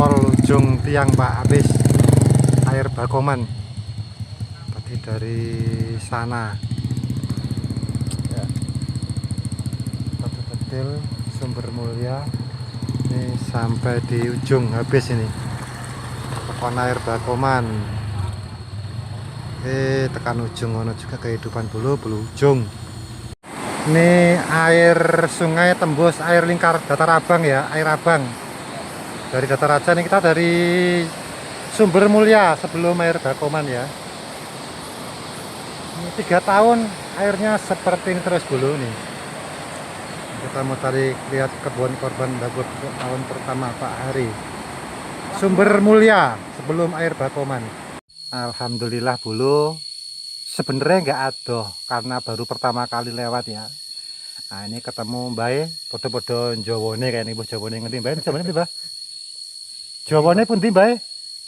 pol ujung tiang Pak, habis air Bakoman tadi dari sana ya. Betul Sumber Mulia ini sampai di ujung habis ini tekan air Bakoman, tekan ujung ono juga kehidupan bulu ujung. Ini air sungai tembus air lingkar Datar Abang ya, air abang dari Datar Raja. Ini kita dari Sumber Mulia sebelum air Bakoman ya. Ini 3 tahun airnya seperti ini terus dulu nih. Kita mau tarik lihat kebun korban banjir tahun pertama Pak Hari. Sumber Mulia sebelum air Bakoman. Alhamdulillah bulu sebenarnya nggak adoh karena baru pertama kali lewat ya. Nah ini ketemu Mbak podo-podo Jawone kayak ibu Jawone ngerti Mbak, Jawone Mbak? Jawone pun di Mbak?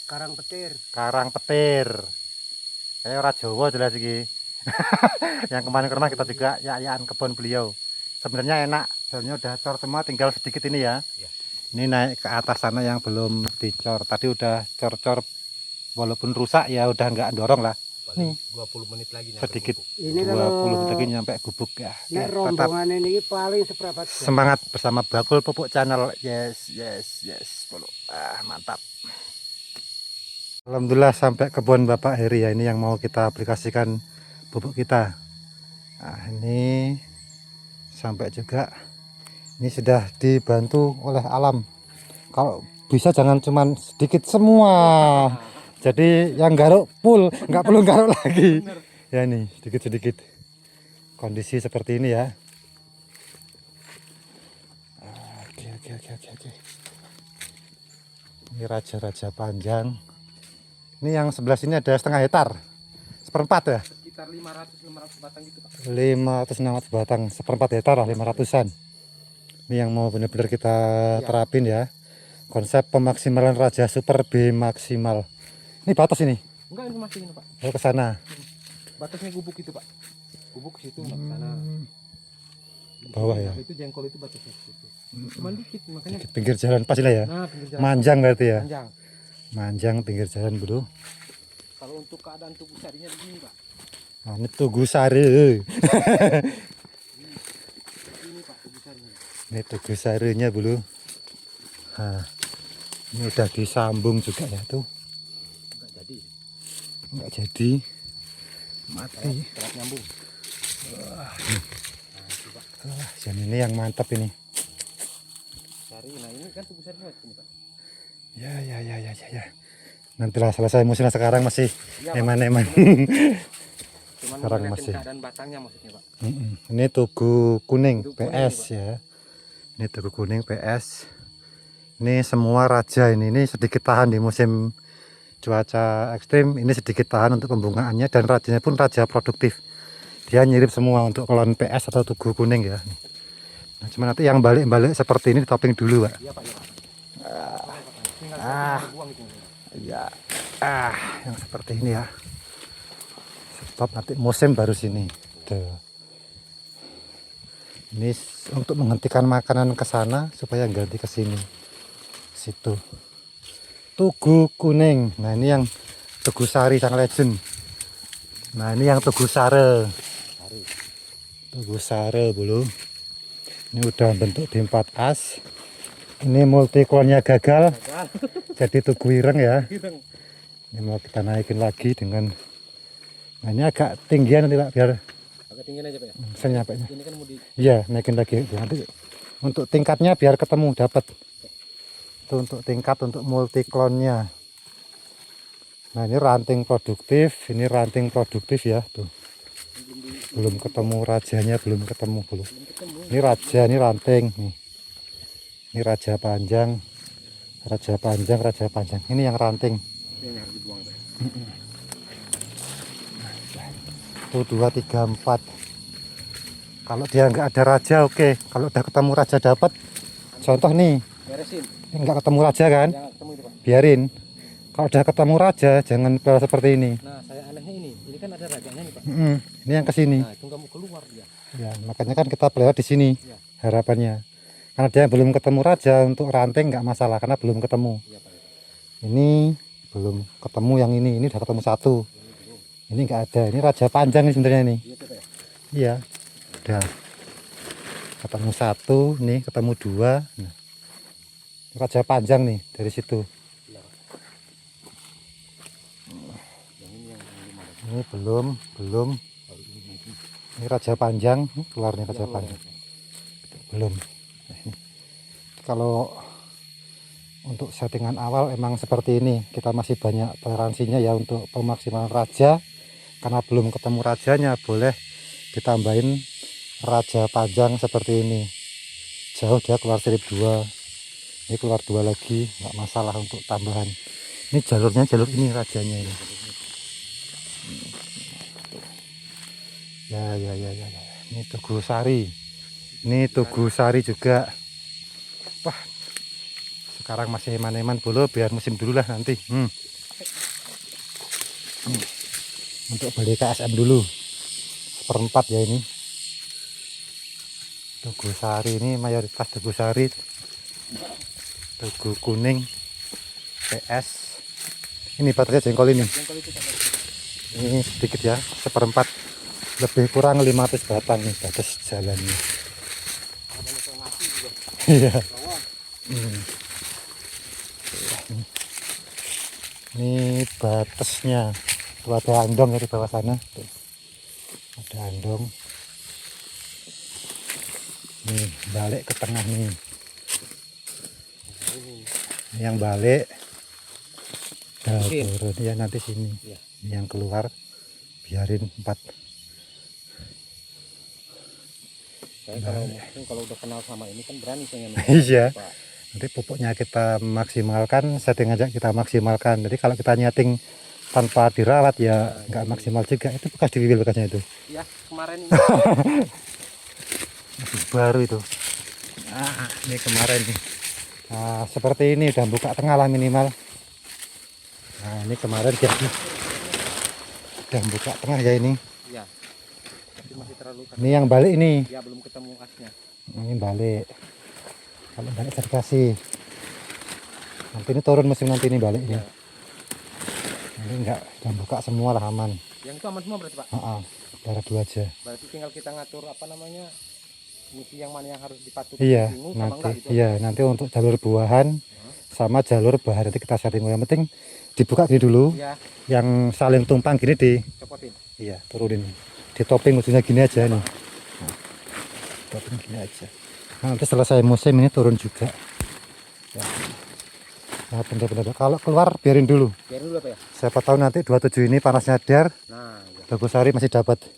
Karang Petir. Karang Petir. Kayak orang Jawa jelas iki. Yang kemarin-kemarin kita juga ya-yaan kebun beliau. Sebenarnya enak, soalnya udah cor semua, tinggal sedikit ini ya. Ini naik ke atas sana yang belum dicor. Tadi udah cor-cor, walaupun rusak ya udah nggak dorong lah. Nih 20 menit lagi sedikit. Ini 20 menit lagi nyampe gubuk ya. Nek rombongan ini paling seberapa jam? Semangat bersama Bakul Pupuk Channel. Yes. Mantap. Alhamdulillah sampai kebun Bapak Heri ya. Ini yang mau kita aplikasikan pupuk kita. Nah ini sampai juga. Ini sudah dibantu oleh alam. Kalau bisa jangan cuman sedikit semua. Jadi yang garuk full, nggak perlu garuk lagi. Ya nih sedikit-sedikit. Kondisi seperti ini ya. Oke. Ini raja-raja panjang. Ini yang sebelah sini ada setengah hektar. Seperempat ya? Sekitar 500 batang gitu Pak. 500 batang, seperempat hektar lah, 500-an. Ini yang mau benar-benar kita terapin ya. Konsep pemaksimalan Raja Super B maksimal. Ini batas ini? Enggak, ini masih ini Pak. Oh ke sana. Batasnya gubuk itu Pak. Gubuk situ enggak ke sana. Bawah ya. Itu jengkol itu batasnya situ. Cuman dikit makanya. Dikit pinggir jalan pas lah ya. Nah, pinggir jalan. Manjang berarti ya. Panjang. Manjang pinggir jalan bro. Kalau untuk keadaan tubuh sarinya begini Pak. Nah, ini tugu sari. Ini Pak tubuh sarinya. Ini tugu sarinya bro. Nah, ini udah disambung juga ya tuh. Enggak jadi. Mati. Telat nyambung. Jadi ini yang mantap ini. Sari, nah ini kan tubuh sarinya sini Pak. Ya. Nantilah selesai musim, sekarang masih eman-eman. Cuman Sekarang ngeliatin masih. keadaan batangnya maksudnya Pak. Ini tugu kuning Tugu PS kuning, ya. Ini tugu kuning PS. Ini semua raja ini sedikit tahan di musim cuaca ekstrim. Ini sedikit tahan untuk pembungaannya dan rajanya pun raja produktif. Dia nyirip semua untuk klon PS atau tugu kuning ya. Nah, cuma nanti yang balik-balik seperti ini topping dulu Pak. Iya Pak, iya Pak. Ya, yang seperti ini ya. Sebab nanti musim baru sini. Tuh. Ini untuk menghentikan makanan ke sana supaya ganti ke sini. Situ. Tugu kuning. Nah, ini yang Tugu Sari sang legend. Nah, ini yang Tugu Sare. Tugu Sare dulu. Ini udah bentuk di 4 as. Ini multiklonnya gagal. Jadi Tugu Ireng ya. Ini mau kita naikin lagi dengan, nah ini agak tinggian nanti Pak biar Agak tinggian aja Pak ya. saya nyampe. Ini kan mau di Iya, naikin lagi. Nanti untuk tingkatnya biar ketemu dapat. Itu untuk tingkat untuk multiklonnya. Nah, ini ranting produktif, ya, tuh. Belum ketemu rajanya, belum ketemu. Ini raja, ini ranting nih. Ini raja panjang. Ini yang ranting. ini harus dibuang Pak. Tuh 2, 3, 4. Kalau dia nggak ada raja oke. Kalau udah ketemu raja dapat. Contoh nih. Beresin. Ini nggak ketemu raja kan? Jangan ketemu itu Pak. Biarin. Kalau udah ketemu raja jangan pelihara seperti ini. Nah, saya anehnya ini kan ada rajanya nih Pak. Ini yang kesini. Nah, itu nggak mau keluar dia. Ya, makanya kan kita pelihara di sini. Ya. Harapannya. Karena dia belum ketemu raja, untuk ranting nggak masalah karena belum ketemu. Iya Pak. Ini belum ketemu yang ini udah ketemu satu. Ini nggak ada, ini raja panjang ini sebenarnya nih. Iya, udah ketemu satu, nih ketemu dua. Nah, raja panjang nih dari situ. Ini belum. Ini raja panjang, keluarnya raja panjang. Belum. Kalau untuk settingan awal emang seperti ini, kita masih banyak toleransinya ya untuk pemaksimalan raja. Karena belum ketemu rajanya, boleh ditambahin raja panjang seperti ini. Jauh dia keluar sirip 2, ini keluar 2 lagi, nggak masalah untuk tambahan. Ini jalurnya jalur ini rajanya ini. Ya. Ini Tugu Sari. Ini Tugu Sari juga. Wah, sekarang masih eman-eman dulu, biar musim dulu lah nanti. Untuk beli KSM dulu. Seperempat ya ini. Tugu Sari ini mayoritas Tugu Sari. Tugu kuning. PS. Ini baterai jengkol ini. Ini sedikit ya, seperempat. Lebih kurang 500 batang nih batas jalannya. Iya. Ini batasnya. Tuh ada andong ya di bawah sana. Tuh. Ada andong. Nih balik ke tengah nih. Ini yang balik. Turun ya nanti sini. Ini yang keluar. Biarin 4. Saya kalau udah kenal sama ini kan berani pengen. Iya. Nanti pupuknya kita maksimalkan, setting aja kita maksimalkan. Jadi kalau kita nyeting tanpa dirawat ya nggak maksimal juga. Itu bekas di bibir bekasnya itu. Iya, kemarin ini. Masih baru itu. Ini kemarin nih. Nah, seperti ini udah buka tengah lah minimal. Nah, ini kemarin jadi udah buka tengah ya ini. Iya. Tapi masih terlalu. Ini yang balik ini. Ya belum ketemu asnya. Ini balik. Kalau balik saya kasih. Nanti ini turun musim nanti ini balik ini. Ini enggak, udah buka semua lah aman. Yang itu aman semua berarti Pak? Darah 2 aja. Berarti tinggal kita ngatur apa namanya, misi yang mana yang harus dipatuhi. Iya, nanti gitu. Iya, nanti untuk jalur buahan sama jalur bahan nanti kita setting. Yang penting dibuka gini dulu. Iya. Yang saling tumpang gini Copotin. Iya, turunin. Di topping ujungnya gini aja nih. Nah, topping gini aja. Nah, nanti selesai musim ini turun juga. Ya. Nah, bener-bener kalau keluar biarin dulu. Biarin dulu Pak ya. Siapa tahu nanti 27 ini panasnya dar. Nah, ya. Tugu Sari masih dapat.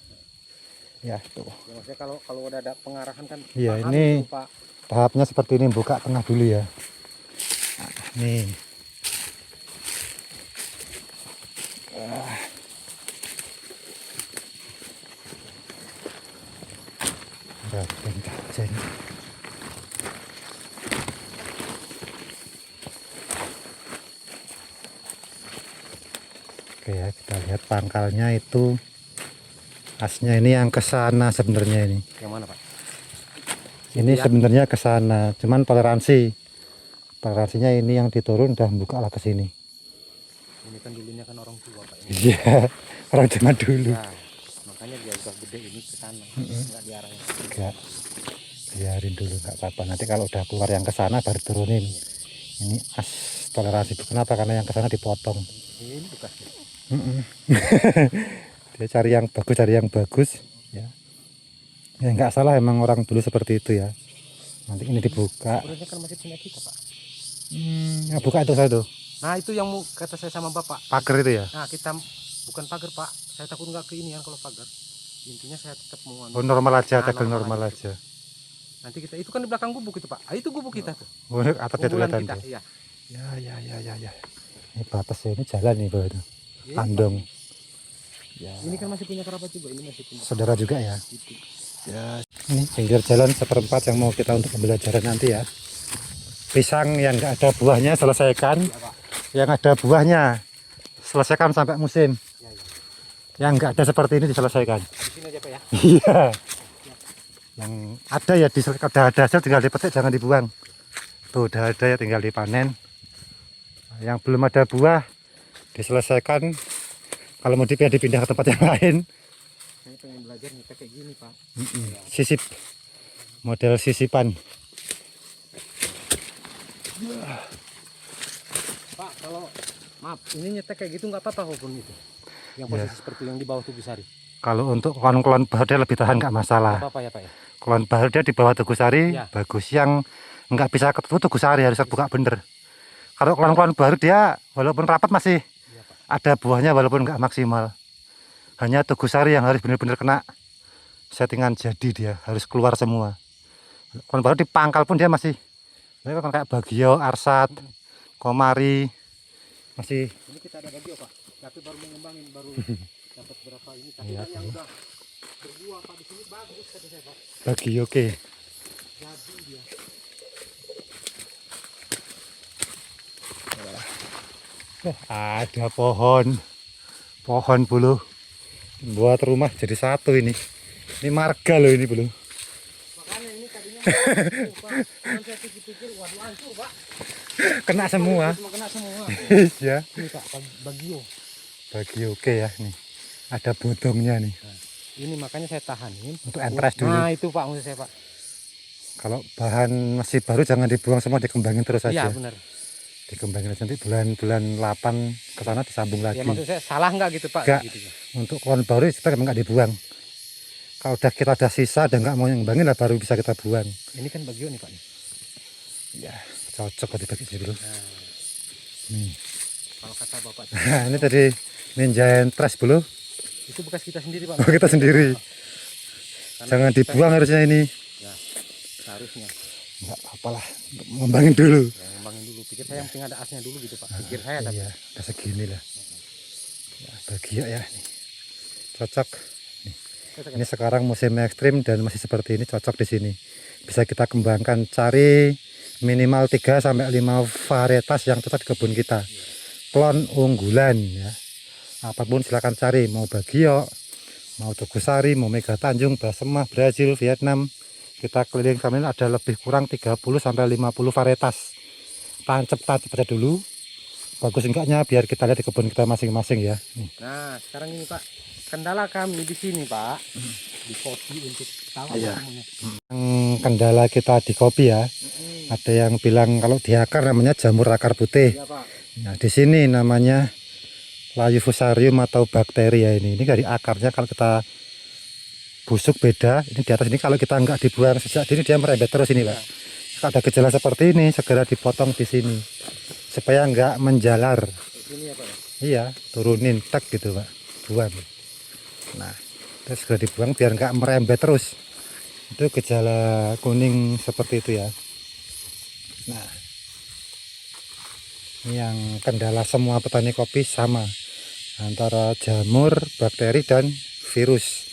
Ya, tuh. Ya, maksudnya kalau udah ada pengarahan kan. Iya, paham ini gitu, Pak. tahapnya seperti ini, buka tengah dulu ya. Nah, nih. Ceng. Oke ya, kita lihat pangkalnya itu. Asnya ini yang ke sana sebenarnya ini. Yang mana Pak? Ini sebenarnya ke sana, cuman toleransinya ini yang diturun udah buka lah ke sini. Ini kan dulunya kan orang tua Pak. Iya, orang zaman dulu. Nah, makanya dia udah gede ini ke sana, nggak diarahnya. Enggak, biarin dulu nggak apa-apa. Nanti kalau udah keluar yang ke sana baru turunin. Ini as toleransi. Kenapa? Karena yang ke sana dipotong. Ini bekasnya. Dia cari yang bagus ya. Ya nggak salah, emang orang dulu seperti itu ya. Nanti ini dibuka. Sebenarnya kan masih punya kita Pak. Yang buka itu saya tuh. Nah itu yang kata saya sama Bapak. Pagar itu ya. Nah kita bukan pagar Pak. Saya takut nggak ke ini kan kalau pagar. Intinya saya tetap mau. Oh normal aja, Nah, tegel normal aja. Nanti kita itu kan di belakang gubuk itu Pak. Ah, itu gubuk kita tuh. Oh, atapnya kelihatan tuh. Iya. Ya. Ini batas ya, ini jalan nih bawah itu. Iya. Andong. Ya. Ini kan masih punya kerabat juga. Ini masih punya. Saudara juga ya. Itu. Ya, ini pinggir jalan seperempat yang mau kita untuk pembelajaran nanti ya. Pisang yang nggak ada buahnya selesaikan, yang ada buahnya selesaikan sampai musim. Yang nggak ada seperti ini diselesaikan. Di sini aja Pak ya. Iya. Yang ada ya udah ada hasil tinggal dipetik, jangan dibuang. Tuh udah ada ya tinggal dipanen. Yang belum ada buah diselesaikan. Kalau mau dipindah ke tempat yang lain. Saya pengen belajar nih kayak gini Pak. Sisip, model sisipan. Pak, kalau maaf ini nyetek kayak gitu nggak apa-apa walaupun itu. Yang posisi seperti yang di bawah tubuh sari. Kalau untuk klon-klon baru dia lebih tahan, nggak masalah. Nggak apa-apa ya Pak ya. Klon baru dia di bawah Tugusari Ya. bagus. Yang nggak bisa ketemu Tugusari harus terbuka bener. Kalau klon-klon baru dia walaupun rapat masih Iya Pak. ada buahnya walaupun nggak maksimal. Hanya Tugusari yang harus benar-benar kena settingan jadi, dia harus keluar semua. Klon baru di pangkal pun dia masih kayak Bagio, Arsat, Komari masih. Ini kita ada bagio Pak. Tapi baru mengembangin baru dapat berapa ini. Tapi Iya, yang udah berbuah Pak di sini bagus kata saya Pak. Bagio oke. Jadi dia. Ada pohon bulu buat rumah jadi satu ini marga loh ini bulu. Makanya ini tadinya Pak. Cuman saya pikir-pikir waduh hancur Pak. Kena semua. Cuma kena semua. Ya Ini Pak bagio. Bagio oke ya nih, ada bodongnya nih Ini makanya saya tahanin untuk entres dulu. Nah itu Pak maksud saya Pak. Kalau bahan masih baru jangan dibuang semua, dikembangin terus Iya aja. benar. Dikembangin aja, nanti bulan 8 ke sana disambung lagi. Ya maksud saya salah nggak gitu Pak? Nggak. Gitu. Untuk klon baru kita nggak dibuang. Kalau kita ada sisa dan nggak mau ngembangin lah baru bisa kita buang. Ini kan bagio nih Pak. Ya cocok kalau dibagi dulu. Nah, Nih. kalau kata Bapak Nah, ini tadi ninja entres bulu. itu bekas kita sendiri Pak. Kita sendiri. Karena Jangan kita- dibuang harusnya ini. Ya seharusnya. Enggak apalah, ngembangin dulu. Ya, ngembangin dulu. Pikir saya yang penting ada asnya dulu gitu Pak. Pikir saya tapi. Iya, udah segini lah. Ya, bagio ya nih. Cocok. Ini sekarang musim ekstrim dan masih seperti ini, cocok di sini. Bisa kita kembangkan, cari minimal 3 sampai 5 varietas yang cocok di kebun kita. Klon unggulan ya. Apapun silakan cari, mau bagio, mau Tugusari, mau Mega Tanjung, Basemah, Brazil, Vietnam. Kita keliling kami ada lebih kurang 30 sampai 50 varietas. Tancap-tancap aja dulu. Bagus enggaknya biar kita lihat di kebun kita masing-masing ya. Nih. Nah sekarang ini Pak. Kendala kami di sini Pak. Di kopi untuk tahu Iya. semuanya. Kendala kita di kopi ya. Ada yang bilang kalau di akar namanya jamur akar putih. Iya Pak. Nah, di sini namanya Laiofusarium atau bakteri ya ini. Ini dari akarnya kalau kita busuk beda. Ini di atas ini kalau kita enggak dibuang sejak dini dia merembet terus ini, Pak. Kalau ada gejala seperti ini segera dipotong di sini supaya enggak menjalar. Ini ya Pak. Iya, turunin tak gitu, Pak. Buang. Nah, terus segera dibuang biar enggak merembet terus. Itu gejala kuning seperti itu ya. Nah, yang kendala semua petani kopi sama antara jamur, bakteri dan virus.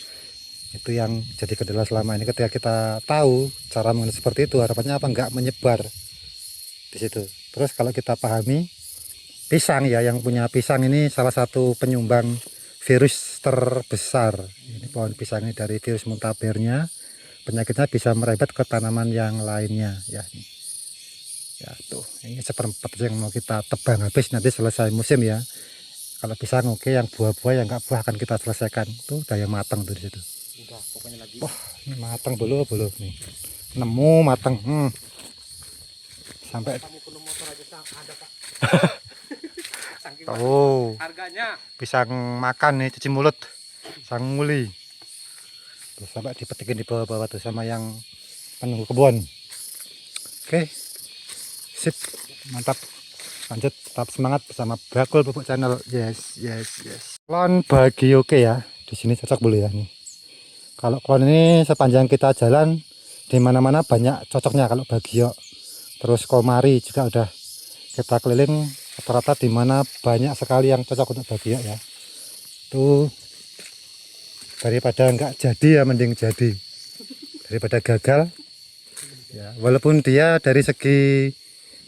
Itu yang jadi kendala selama ini. Ketika kita tahu cara mengenai seperti itu, harapannya apa, enggak menyebar di situ. Terus kalau kita pahami pisang ya, yang punya pisang ini salah satu penyumbang virus terbesar. Ini pohon pisang ini dari virus muntabernya, penyakitnya bisa merebet ke tanaman yang lainnya ya. Ya tuh, ini seperempat yang mau kita tebang habis nanti selesai musim ya. Kalau pisang oke, yang buah-buah yang enggak buah akan kita selesaikan. Tuh udah yang matang tuh di situ. Udah pokoknya lagi. Wah, ini matang belum nih. Nemu matang. Sampai Kamu perlu motor aja ada Pak. Saking oh, harganya. pisang makan nih, cuci mulut. Sang muli. Tuh, sampai dipetikin di bawah-bawah tuh sama yang penunggu kebun. Oke. Sip, mantap. Lanjut, tetap semangat bersama Bakul Pupuk Channel. Yes. Klon bagi oke ya. Di sini cocok dulu ya nih. Kalau klon ini sepanjang kita jalan di mana-mana banyak cocoknya. Kalau bagio, terus komari juga udah kita keliling rata-rata di mana banyak sekali yang cocok untuk bagio ya. Tuh daripada enggak jadi ya mending jadi daripada gagal ya. Walaupun dia dari segi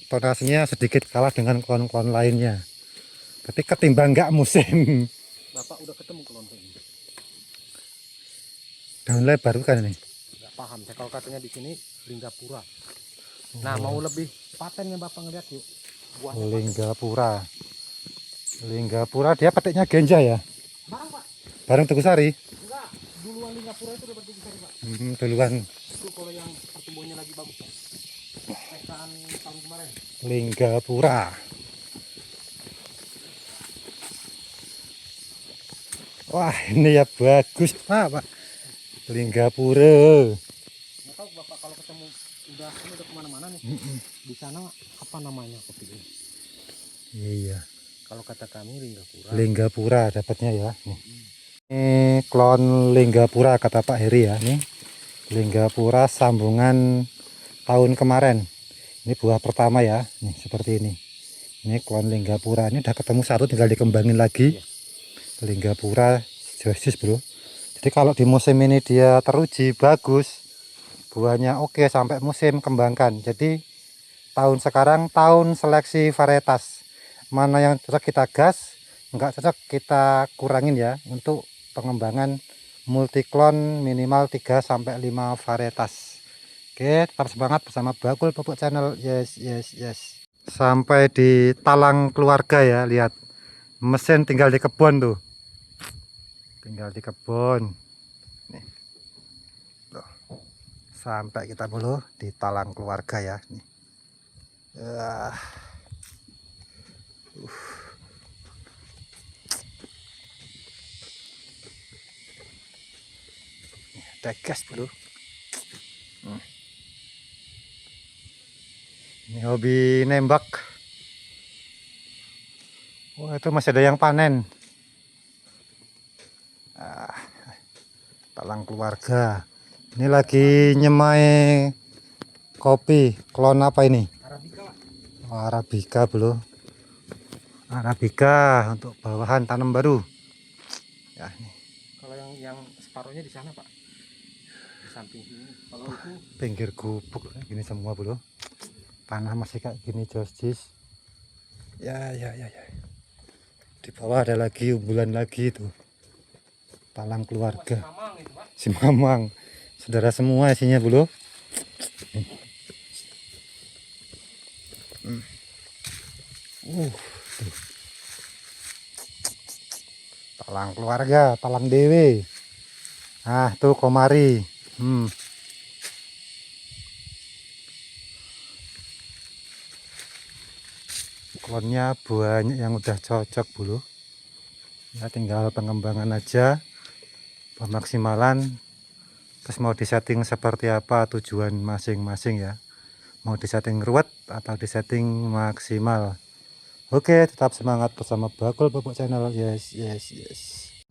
tonasinya sedikit kalah dengan klon-klon lainnya, tapi ketimbang enggak musim. Bapak udah ketemu kelon kayak gini. Daun lebar bukan ini? Nggak paham saya kalau katanya di sini Linggapura. Nah mau lebih patennya Bapak ngeliat yuk. Buahnya Linggapura. Linggapura dia petiknya genja ya. barang Pak. Bareng Teguh Sari. Enggak, duluan Lingapura itu dapat Teguh Sari Pak. Duluan Itu kalau yang pertumbuhannya lagi bagus Pak. Pekaan tahun kemarin. Linggapura. Wah, ini ya bagus Pak. Linggapura. Nggak tahu Bapak kalau ketemu ini udah kemana-mana nih. Di sana apa namanya kopi ini? Iya. Kalau kata kami Lingapura. Linggapura dapatnya ya. Nih. Ini klon Linggapura kata Pak Heri ya. Nih. Linggapura sambungan tahun kemarin. Ini buah pertama ya. Nih seperti ini. Ini klon Linggapura. Ini udah ketemu satu tinggal dikembangin lagi. Linggapura josis bro. Jadi kalau di musim ini dia teruji bagus, buahnya oke sampai musim kembangkan. Jadi tahun sekarang tahun seleksi varietas. Mana yang cocok kita gas, nggak cocok kita kurangin ya untuk pengembangan multiklon minimal 3 sampai 5 varietas. Oke, tetap semangat bersama Bakul Pupuk Channel. Yes. Sampai di talang keluarga ya, lihat. Mesin tinggal di kebun tuh. Tinggal di kebun. Nih. Tuh. Sampai kita dulu di talang keluarga ya, nih. Tegas bro. Ini hobi nembak. Wah, itu masih ada yang panen. Talang keluarga. Ini lagi nyemai kopi. Klon apa ini? Arabica Pak. Oh, Arabica bro. Arabica untuk bawahan tanam baru. Ya, nih. Kalau yang separuhnya di sana Pak. Di samping sini. Kalau itu Pinggir gubuk gini semua bro. Tanah masih kayak gini jis. Ya. Di bawah ada lagi unggulan lagi tuh. Talang keluarga. Mamang itu Pak. Si Mamang. Saudara semua isinya bro. Tuh. Talang keluarga, talang dewe. Nah, tuh komari. Klonnya banyak yang udah cocok bro. Ya tinggal pengembangan aja, pemaksimalan. Terus mau disetting seperti apa tujuan masing-masing ya. Mau disetting ruwet atau disetting maksimal. Oke, tetap semangat bersama Bakul Pupuk Channel. Yes.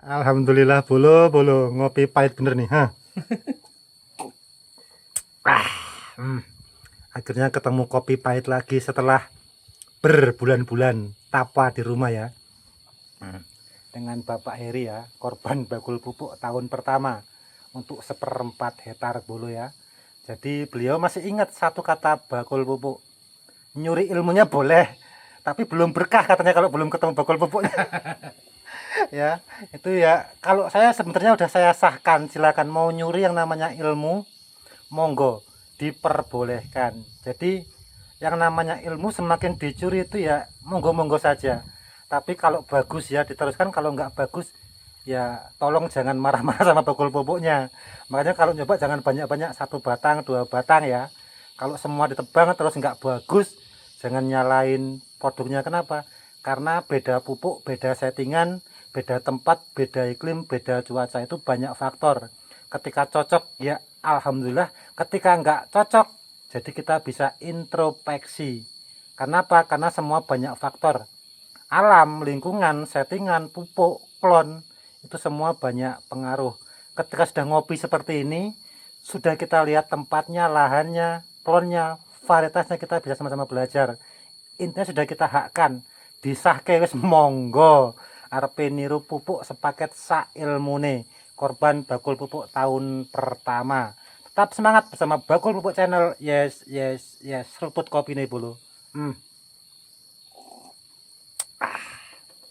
Alhamdulillah bolo ngopi pahit bener nih, ha. Akhirnya ketemu kopi pahit lagi setelah berbulan-bulan tapa di rumah ya. Dengan Bapak Heri ya, korban Bakul Pupuk tahun pertama untuk 1/4 hektar bolo ya. Jadi beliau masih ingat satu kata Bakul Pupuk. Nyuri ilmunya boleh, tapi belum berkah katanya kalau belum ketemu Bakul Pupuknya. Ya, itu ya. Kalau saya sebenarnya udah saya sahkan, silakan mau nyuri yang namanya ilmu, monggo diperbolehkan. Jadi yang namanya ilmu semakin dicuri itu ya monggo-monggo saja. Tapi kalau bagus ya diteruskan, kalau nggak bagus ya tolong jangan marah-marah sama Bakul Pupuknya. Makanya kalau nyoba jangan banyak-banyak, 1 batang 2 batang ya. Kalau semua ditebang terus nggak bagus, jangan nyalain produknya. Kenapa? Karena beda pupuk, beda settingan, beda tempat, beda iklim, beda cuaca, itu banyak faktor. Ketika cocok ya alhamdulillah, ketika nggak cocok jadi kita bisa introspeksi. Kenapa? Karena semua banyak faktor. Alam, lingkungan, settingan, pupuk, klon, itu semua banyak pengaruh. Ketika sudah ngopi seperti ini, sudah kita lihat tempatnya, lahannya, klonnya, varietasnya, kita bisa sama-sama belajar. Intinya sudah kita hakkan, disahke wis monggo arep niru pupuk sepaket sak ilmune. Korban Bakul Pupuk tahun pertama. Tetap semangat bersama Bakul Pupuk Channel. Yes. Seruput kopi nih bulu.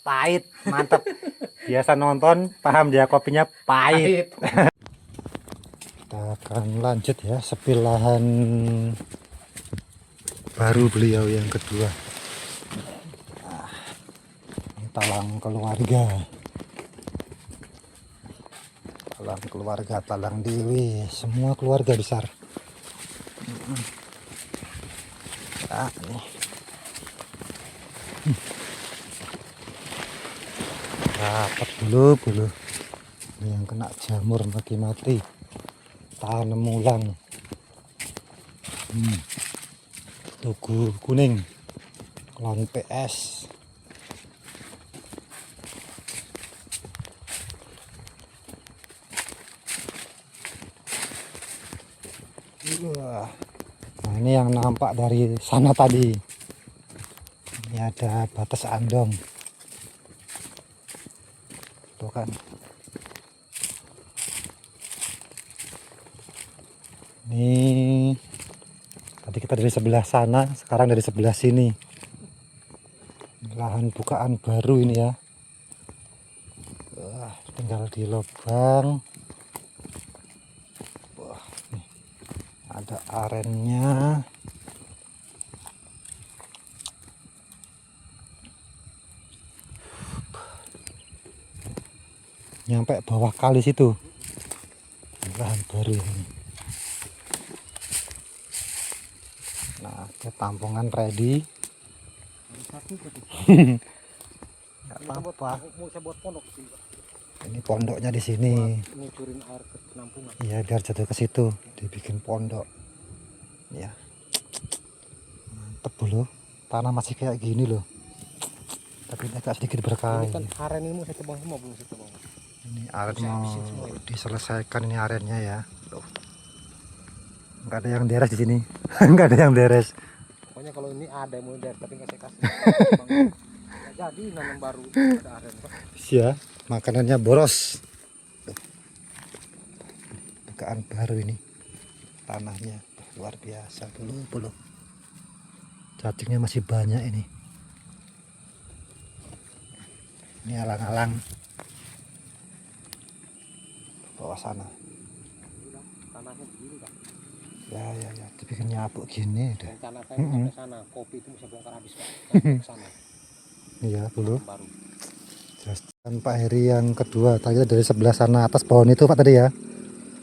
Pahit, mantap. Biasa nonton, paham dia kopinya pahit. Kita akan lanjut ya, sepilahan baru beliau yang kedua. talang keluarga. Talang keluarga, talang dewi, semua keluarga besar. Nah, nih. Dapat bulu. Ini yang kena jamur mati. Tanam ulang. Tugu kuning. Klon PS. Wah. Nah, ini yang nampak dari sana tadi. Ini ada batas andong. Tuh kan. Ini tadi kita dari sebelah sana, sekarang dari sebelah sini. Lahan bukaan baru ini ya. Wah, tinggal di lubang. Wah, nih. Ada arennya. Nyampe bawah kali situ. Lahan baru ini. Nah, ke tampungan ready. Nggak apa-apa. Mau saya buat pondok sih, Pak. Ini pondoknya di sini. Ngucurin air ke penampungan. Iya, biar jatuh ke situ, dibikin pondok. Ya. Mantep loh. Tanah masih kayak gini loh. Tapi ini agak sedikit berkah. Ini kan aren ini mau saya tebang semua, belum saya tebang. Ini aren mau diselesaikan ini arennya ya. Loh. Nggak ada yang beres di sini. Nggak ada yang beres. Pokoknya kalau ini ada yang mau dari tapi nggak saya kasih. Nggak jadi nanam baru ada aren, Pak. Ya, makanannya boros. Tuh. Bukaan baru ini. Tanahnya luar biasa. Bulu. Cacingnya masih banyak ini. Ini alang-alang bawah sana. Tanahnya begini, Pak. Ya, dibikin nyabuk gini deh. Rencana saya sampai sana, kopi itu bisa bongkar habis, Pak. Sampai ke sana. Iya, dulu. Baru. Dan Pak Heri yang kedua, tadi dari sebelah sana atas pohon itu Pak tadi ya.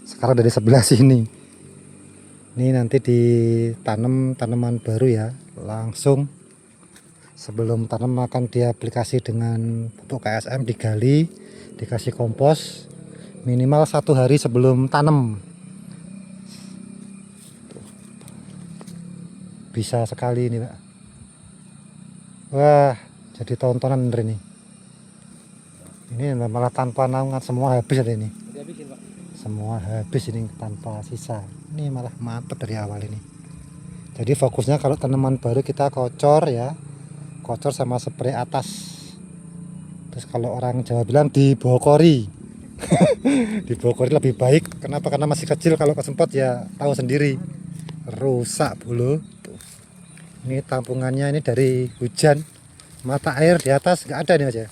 Sekarang dari sebelah sini. Ini nanti ditanam tanaman baru ya, langsung sebelum tanam akan diaplikasi dengan pupuk KSM, digali, dikasih kompos minimal 1 hari sebelum tanam. Bisa sekali ini Pak. Wah, jadi tontonan bener ini. Ini malah tanpa naungan, semua habis ada ini. Dihabisin, Pak. Semua habis ini tanpa sisa. Ini malah mantap dari awal ini. Jadi fokusnya kalau tanaman baru kita kocor ya. Kocor sama spray atas. Terus kalau orang Jawa bilang dibokori. Dibokori lebih baik. Kenapa? Karena masih kecil, kalau kesempat ya tahu sendiri. Rusak bulu. Tuh. Ini tampungannya ini dari hujan. Mata air di atas nggak ada nih aja.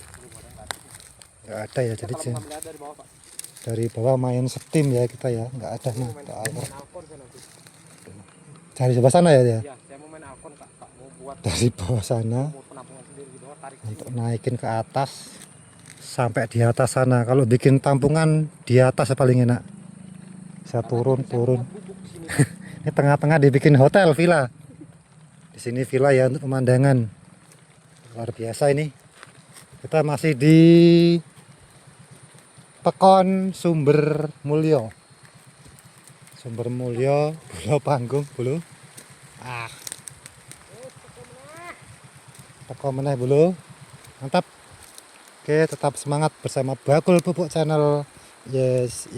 Nggak ada ya, jadi Kalau ngambil air dari bawah, Pak. dari bawah main setim ya kita ya, nggak ada mata air. Main alkon saya nanti. Dari sebelah sana ya dia. Iya, saya mau main alkon, Kak. Mau buat Dari bawah sana penampungan sendiri di bawah, tarik untuk naikin ke atas sampai di atas sana. Kalau bikin tampungan di atas paling enak. Saya turun. bubuk di sini. Ini tengah-tengah dibikin hotel villa. Di sini villa ya untuk pemandangan. Luar biasa ini. Kita masih di Pekon Sumber Mulyo. Sumber Mulyo, Pulau Panggung, Bulu. Teko meneh Bulu. Mantap. Oke, tetap semangat bersama Bakul Pupuk Channel. Yes.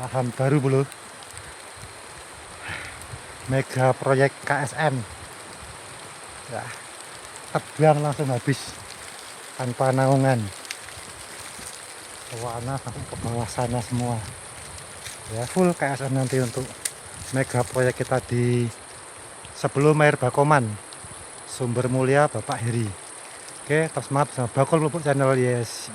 Lahan baru Bulu. Mega proyek KSM. Ya, terbang langsung habis tanpa naungan. Warna sampai ke bawah sana semua. Ya, full KSM nanti untuk mega proyek kita di sebelum air Bakoman, Sumber Mulia Bapak Heri. Oke, tetap semangat sama Bakul Pupuk Channel. Yes.